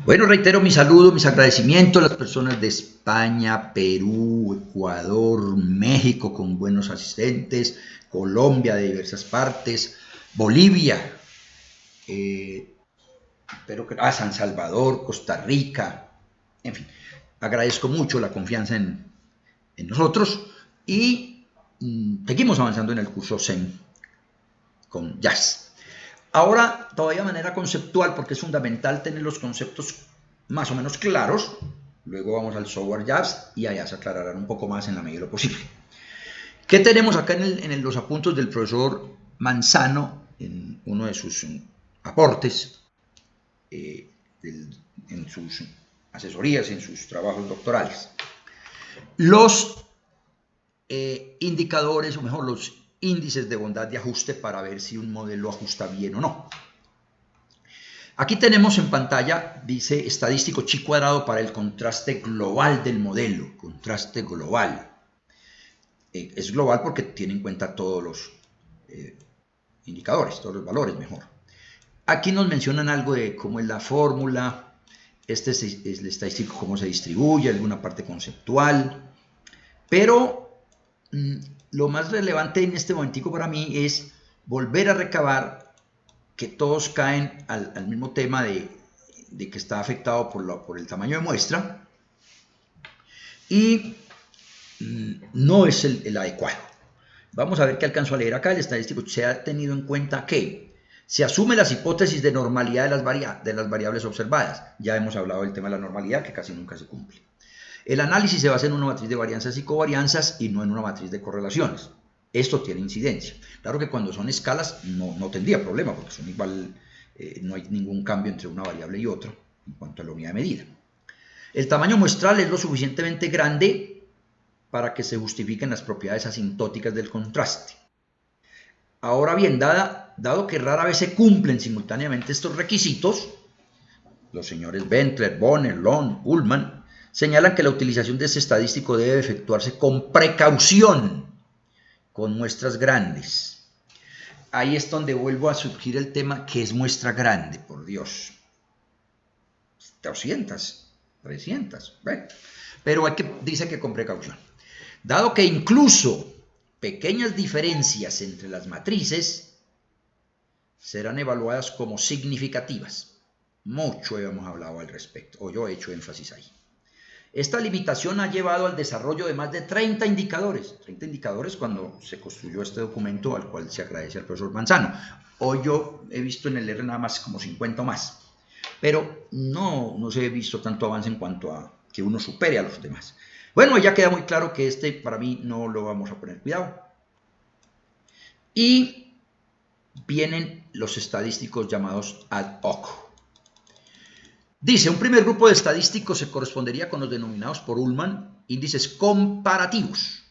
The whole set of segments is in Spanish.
Bueno, reitero mi saludo, mis agradecimientos a las personas de España, Perú, Ecuador, México con buenos asistentes, Colombia de diversas partes, Bolivia, pero San Salvador, Costa Rica, en fin, agradezco mucho la confianza en nosotros y seguimos avanzando en el curso Zen con Jazz. Ahora, todavía de manera conceptual, porque es fundamental tener los conceptos más o menos claros. Luego vamos al software Jazz y allá se aclararán un poco más en la medida de lo posible. ¿Qué tenemos acá en los apuntes del profesor Manzano, en uno de sus aportes, en sus asesorías, en sus trabajos doctorales? Los indicadores, o mejor, los índices de bondad de ajuste para ver si un modelo ajusta bien o no. Aquí tenemos en pantalla, dice estadístico chi cuadrado para el contraste global del modelo, contraste global. Es global porque tiene en cuenta todos los indicadores, todos los valores mejor. Aquí nos mencionan algo de cómo es la fórmula, este es el estadístico, cómo se distribuye, alguna parte conceptual, pero lo más relevante en este momentico para mí es volver a recabar que todos caen al mismo tema de que está afectado por el tamaño de muestra y no es el adecuado. Vamos a ver qué alcanzo a leer acá. El estadístico se ha tenido en cuenta que se asume las hipótesis de normalidad de las variables observadas. Ya hemos hablado del tema de la normalidad que casi nunca se cumple. El análisis se basa en una matriz de varianzas y covarianzas y no en una matriz de correlaciones. Esto tiene incidencia. Claro que cuando son escalas no tendría problema porque son igual, no hay ningún cambio entre una variable y otra en cuanto a la unidad de medida. El tamaño muestral es lo suficientemente grande para que se justifiquen las propiedades asintóticas del contraste. Ahora bien, dado que rara vez se cumplen simultáneamente estos requisitos, los señores Ventler, Bonner, Long, Ullman señalan que la utilización de este estadístico debe efectuarse con precaución, con muestras grandes. Ahí es donde vuelvo a surgir el tema que es muestra grande, por Dios. 200, 300, bueno, pero dice que con precaución. Dado que incluso pequeñas diferencias entre las matrices serán evaluadas como significativas. Mucho hemos hablado al respecto, o yo he hecho énfasis ahí. Esta limitación ha llevado al desarrollo de más de 30 indicadores. 30 indicadores cuando se construyó este documento al cual se agradece al profesor Manzano. Hoy yo he visto en el R nada más como 50 o más. Pero no se ha visto tanto avance en cuanto a que uno supere a los demás. Bueno, ya queda muy claro que este para mí no lo vamos a poner cuidado. Y vienen los estadísticos llamados ad hoc. Dice, un primer grupo de estadísticos se correspondería con los denominados por Ullman índices comparativos.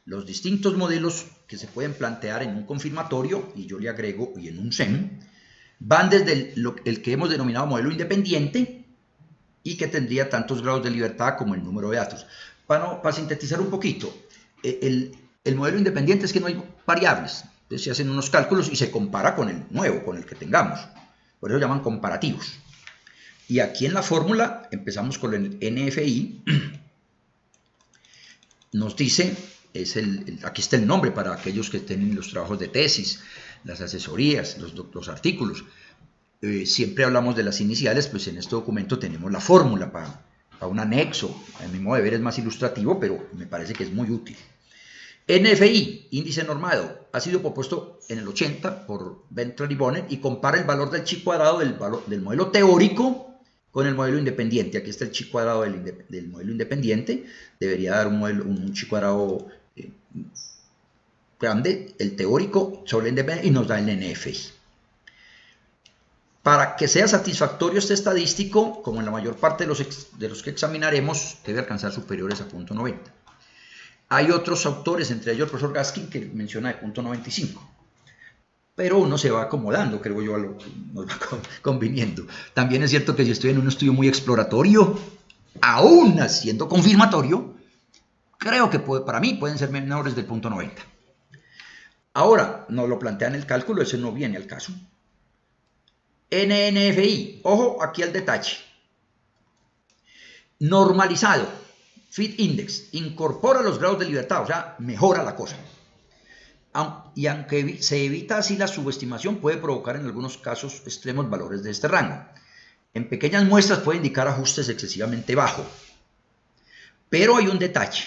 Los distintos modelos que se pueden plantear en un confirmatorio, y yo le agrego, y en un Zen, van desde el que hemos denominado modelo independiente y que tendría tantos grados de libertad como el número de datos. Para sintetizar un poquito, el modelo independiente es que no hay variables. Entonces se hacen unos cálculos y se compara con el nuevo, con el que tengamos. Por eso llaman comparativos. Y aquí en la fórmula empezamos con el NFI. Nos dice, aquí está el nombre para aquellos que tienen los trabajos de tesis, las asesorías, los artículos. Siempre hablamos de las iniciales, pues en este documento tenemos la fórmula para un anexo. A mi modo de ver es más ilustrativo, pero me parece que es muy útil. NFI, índice normado, ha sido propuesto en el 80 por Ventler y Bonner y compara el valor del chi cuadrado del modelo teórico con el modelo independiente. Aquí está el chi cuadrado del modelo independiente. Debería dar un chi cuadrado grande, el teórico sobre el independiente, y nos da el NFI. Para que sea satisfactorio este estadístico, como en la mayor parte de los que examinaremos, debe alcanzar superiores a 0.90. Hay otros autores, entre ellos el profesor Gaskin, que menciona de 0.95. Pero uno se va acomodando, creo yo, a lo que nos va conviniendo. También es cierto que si estoy en un estudio muy exploratorio, aún siendo confirmatorio, creo que para mí pueden ser menores del 0.90. Ahora, nos lo plantean el cálculo, ese no viene al caso. NNFI, ojo aquí al detalle. Normalizado, Fit Index, incorpora los grados de libertad, o sea, mejora la cosa. Y aunque se evita así la subestimación, puede provocar en algunos casos extremos valores de este rango. En pequeñas muestras puede indicar ajustes excesivamente bajos. Pero hay un detalle.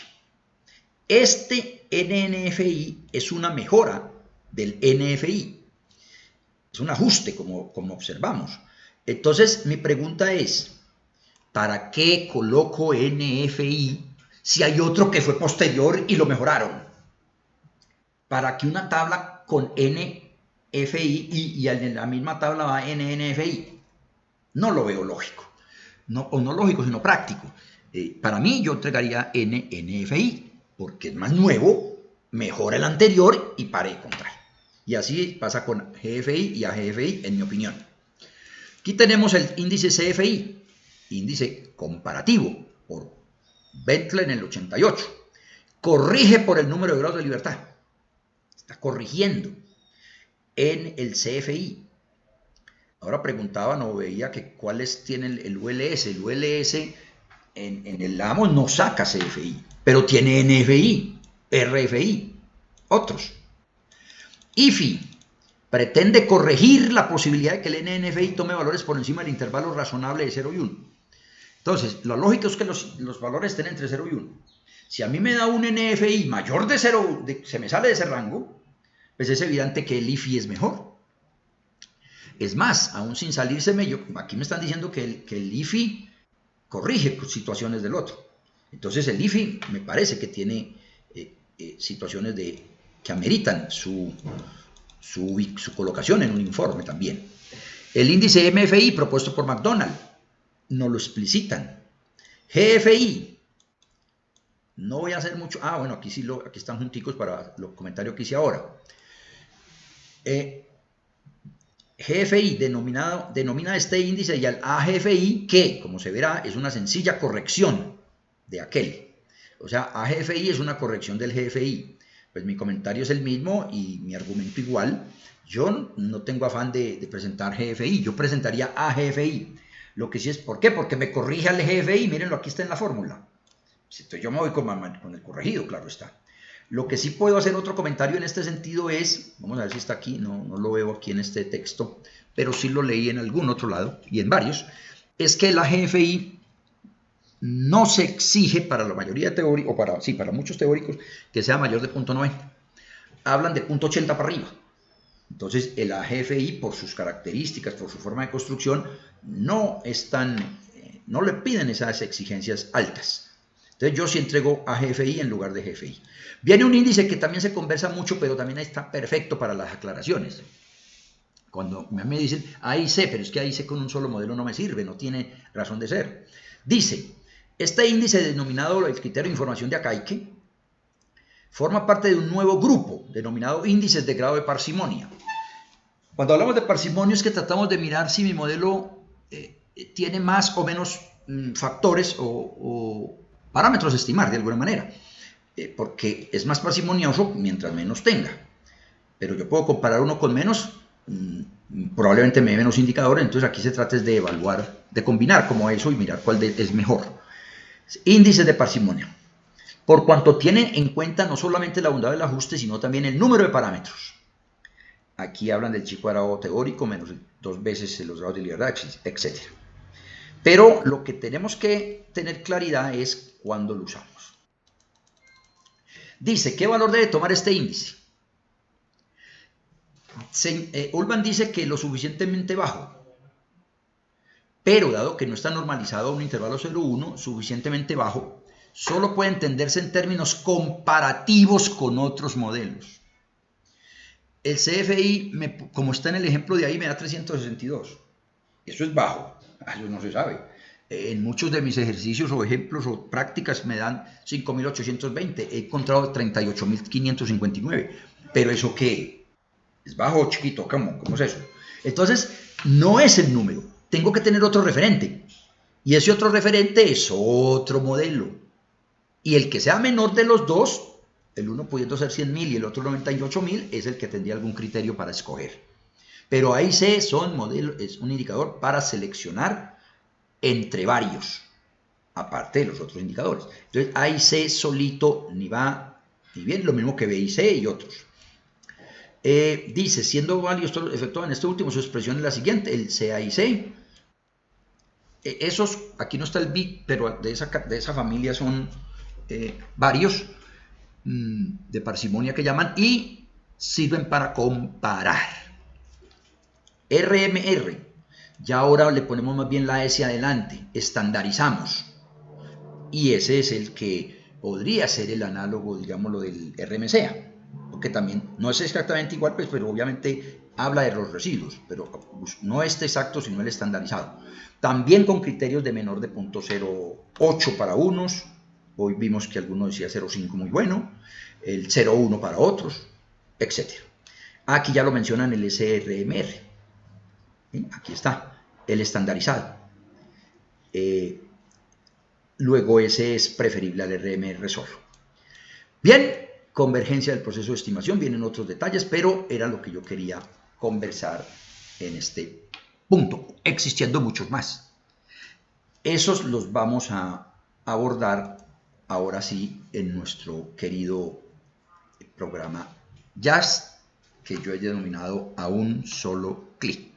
Este NNFI es una mejora del NFI. Es un ajuste, como observamos. Entonces, mi pregunta es, ¿para qué coloco NFI si hay otro que fue posterior y lo mejoraron? Para que una tabla con NFI y en la misma tabla va NNFI. No lo veo lógico. No lógico, sino práctico. Para mí yo entregaría NNFI, porque es más nuevo, mejora el anterior y para de contar. Y así pasa con GFI y AGFI, en mi opinión. Aquí tenemos el índice CFI, índice comparativo, por Bentley en el 88. Corrige por el número de grados de libertad. Está corrigiendo en el CFI. Ahora preguntaban o veía que cuáles tienen el ULS. El ULS en el AMO no saca CFI, pero tiene NFI, RFI, otros. IFI pretende corregir la posibilidad de que el NNFI tome valores por encima del intervalo razonable de 0 y 1. Entonces, lo lógico es que los valores estén entre 0 y 1. Si a mí me da un NFI mayor de 0, se me sale de ese rango, pues es evidente que el IFI es mejor. Es más, aún sin salírseme, aquí me están diciendo que el IFI corrige situaciones del otro. Entonces el IFI me parece que tiene situaciones que ameritan su colocación en un informe también. El índice MFI propuesto por McDonald no lo explicitan. GFI, no voy a hacer mucho. Bueno, aquí sí aquí están junticos para los comentarios que hice ahora. GFI denomina este índice y al AGFI que, como se verá, es una sencilla corrección de aquel. O sea, AGFI es una corrección del GFI. Pues mi comentario es el mismo y mi argumento igual. Yo no tengo afán de presentar GFI, yo presentaría AGFI. Lo que sí es, ¿por qué? Porque me corrige al GFI, mírenlo, aquí está en la fórmula. Entonces yo me voy con el corregido, claro está. Lo que sí puedo hacer otro comentario en este sentido es, vamos a ver si está aquí, no lo veo aquí en este texto, pero sí lo leí en algún otro lado y en varios, es que la GFI no se exige para la mayoría de teóricos, para muchos teóricos, que sea mayor de 0.90. Hablan de 0.80 para arriba. Entonces el AGFI, por sus características, por su forma de construcción, no le piden esas exigencias altas. Entonces yo sí entrego AGFI en lugar de GFI. Viene un índice que también se conversa mucho, pero también está perfecto para las aclaraciones. Cuando me dicen AIC, pero es que AIC con un solo modelo no me sirve, no tiene razón de ser. Dice, este índice denominado el criterio de información de Akaike forma parte de un nuevo grupo denominado índices de grado de parsimonia. Cuando hablamos de parsimonia es que tratamos de mirar si mi modelo tiene más o menos factores o parámetros a estimar de alguna manera, porque es más parsimonioso mientras menos tenga. Pero yo puedo comparar uno con menos, probablemente me dé menos indicadores, entonces aquí se trata de evaluar, de combinar como eso y mirar cuál es mejor. Índices de parsimonia. Por cuanto tiene en cuenta no solamente la bondad del ajuste, sino también el número de parámetros. Aquí hablan del chi cuadrado teórico, menos 2 veces los grados de libertad, etc. Pero lo que tenemos que tener claridad es cuándo lo usamos. Dice, ¿qué valor debe tomar este índice? Ullmann dice que lo suficientemente bajo, pero dado que no está normalizado a un intervalo 0,1, suficientemente bajo, solo puede entenderse en términos comparativos con otros modelos. El CFI, como está en el ejemplo de ahí, me da 362. Eso es bajo, eso no se sabe. En muchos de mis ejercicios o ejemplos o prácticas me dan 5.820. He encontrado 38.559. Pero ¿eso qué? ¿Es bajo o chiquito? ¿Cómo es eso? Entonces, no es el número. Tengo que tener otro referente. Y ese otro referente es otro modelo. Y el que sea menor de los dos, el uno pudiendo ser 100.000 y el otro 98.000, es el que tendría algún criterio para escoger. Pero A y C son modelos, es un indicador para seleccionar entre varios, aparte de los otros indicadores. Entonces A y C solito ni va ni bien, lo mismo que B y C y otros. Dice, siendo válidos todos los efectuados en este último, su expresión es la siguiente, el CA y C. Esos, aquí no está el bit, pero de esa familia son varios de parsimonia que llaman y sirven para comparar. RMR, ya ahora le ponemos más bien la S adelante, estandarizamos. Y ese es el que podría ser el análogo, digámoslo, del RMCA, porque también no es exactamente igual, pues, pero obviamente habla de los residuos, pero no este exacto, sino el estandarizado. También con criterios de menor de 0.08 para unos, hoy vimos que alguno decía 0.5 muy bueno, el 0.1 para otros, etc. Aquí ya lo mencionan el SRMR, ¿sí? Aquí está, el estandarizado. Luego ese es preferible al RMR solo. Bien, convergencia del proceso de estimación, vienen otros detalles, pero era lo que yo quería conversar en este punto, existiendo muchos más. Esos los vamos a abordar ahora sí en nuestro querido programa Jazz, que yo he denominado a un solo clic.